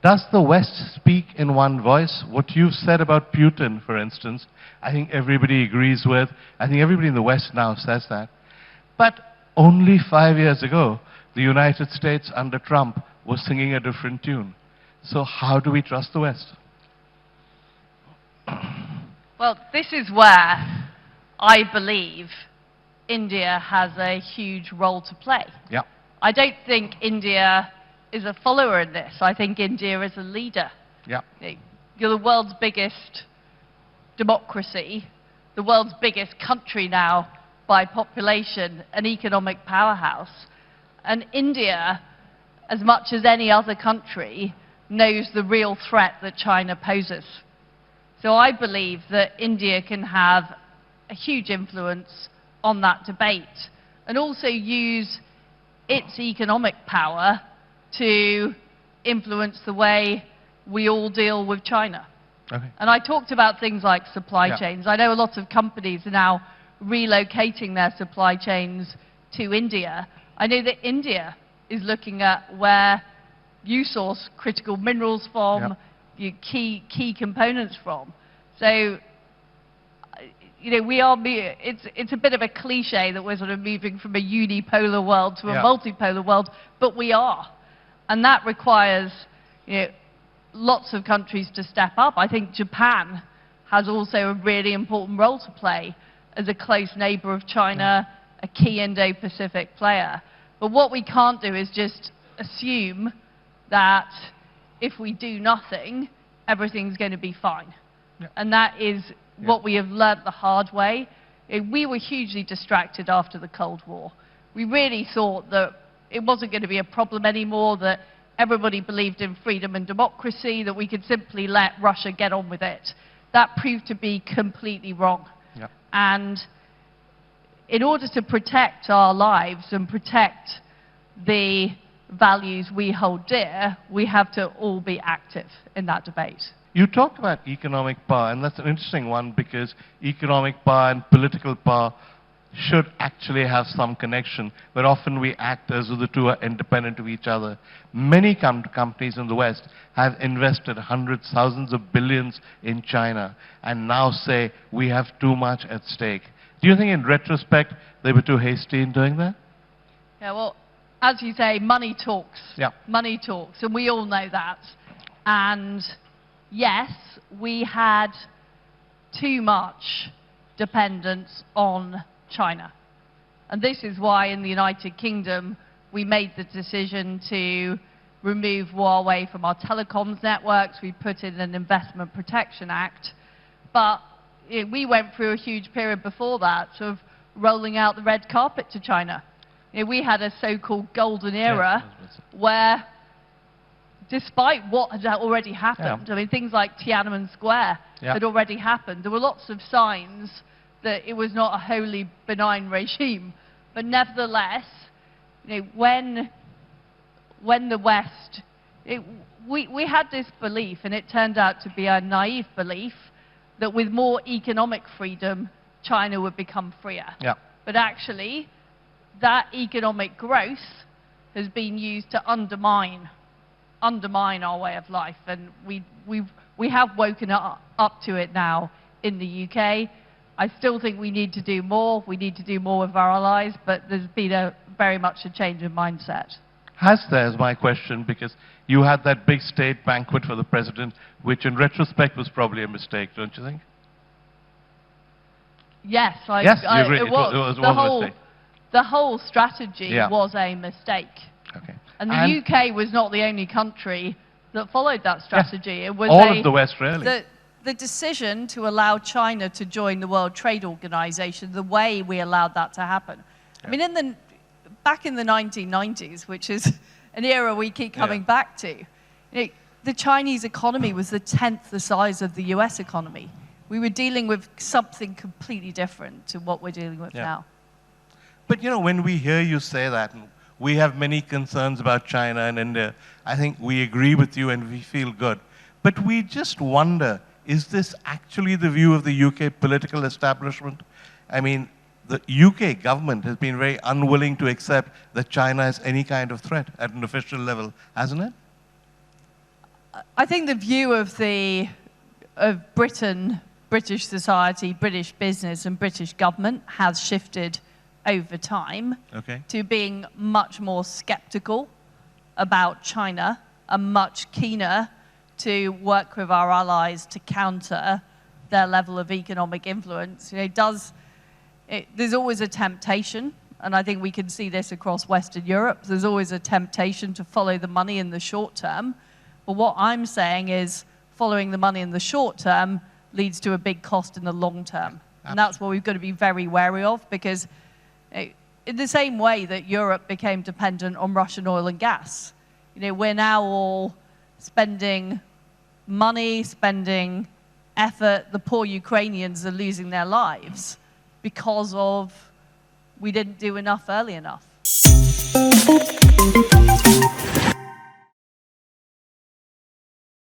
Does the West speak in one voice? What you've said about Putin, for instance, I think everybody agrees with. I think everybody in the West now says that. But only 5 years ago, the United States under Trump was singing a different tune. So how do we trust the West? Well, this is where I believe India has a huge role to play. Yeah. I don't think India is a follower in this. I think India is a leader. Yeah. You're the world's biggest democracy, the world's biggest country now by population, an economic powerhouse. And India, as much as any other country, knows the real threat that China poses. So I believe that India can have a huge influence on that debate and also use its economic power to influence the way we all deal with China. Okay. And I talked about things like supply chains. I know a lot of companies are now relocating their supply chains to India. I know that India is looking at where you source critical minerals from, your key components from. So, you know, it's a bit of a cliche that we're sort of moving from a unipolar world to a multipolar world, but we are. And that requires, you know, lots of countries to step up. I think Japan has also a really important role to play as a close neighbor of China, a key Indo-Pacific player. But what we can't do is just assume that if we do nothing, everything's going to be fine. And that is what we have learnt the hard way. We were hugely distracted after the Cold War. We really thought that it wasn't going to be a problem anymore, that everybody believed in freedom and democracy, that we could simply let Russia get on with it. That proved to be completely wrong. And in order to protect our lives and protect the values we hold dear, we have to all be active in that debate. You talked about economic power, and that's an interesting one because economic power and political power should actually have some connection, but often we act as though the two are independent of each other. Many companies in the West have invested hundreds, thousands of billions in China and now say we have too much at stake. Do you think in retrospect they were too hasty in doing that? Yeah, well, as you say, money talks. Yeah. Money talks, and we all know that. And yes, we had too much dependence on China. And this is why in the United Kingdom we made the decision to remove Huawei from our telecoms networks. We put in an Investment Protection Act. But we went through a huge period before that of rolling out the red carpet to China. We had a so-called golden era where, despite what had already happened, I mean, things like Tiananmen Square had already happened. There were lots of signs that it was not a wholly benign regime. But nevertheless, when the West, we had this belief, and it turned out to be a naive belief, that with more economic freedom, China would become freer. But actually, that economic growth has been used to undermine our way of life, and we have woken up to it now in the UK. I still think we need to do more. We need to do more with our allies, but there's been very much a change in mindset. Has there, is my question, because you had that big state banquet for the president, which in retrospect was probably a mistake, don't you think? Yes, yes, you agree. It was a mistake. The whole strategy was a mistake. Okay. And the UK was not the only country that followed that strategy. It was all of the West, really. The decision to allow China to join the World Trade Organization, the way we allowed that to happen. I mean, back in the 1990s, which is an era we keep coming back to, the Chinese economy was the 10th the size of the US economy. We were dealing with something completely different to what we're dealing with now. But when we hear you say that, and we have many concerns about China and India, I think we agree with you and we feel good. But we just wonder, is this actually the view of the UK political establishment? I mean, the UK government has been very unwilling to accept that China is any kind of threat at an official level, hasn't it? I think the view of Britain, British society, British business and British government has shifted over time to being much more skeptical about China and much keener to work with our allies to counter their level of economic influence. You know, there's always a temptation, and I think we can see this across Western Europe, there's always a temptation to follow the money in the short term. But what I'm saying is following the money in the short term leads to a big cost in the long term. And that's what we've got to be very wary of, because in the same way that Europe became dependent on Russian oil and gas, you know, we're now all spending money, spending effort. The poor Ukrainians are losing their lives because of we didn't do enough early enough.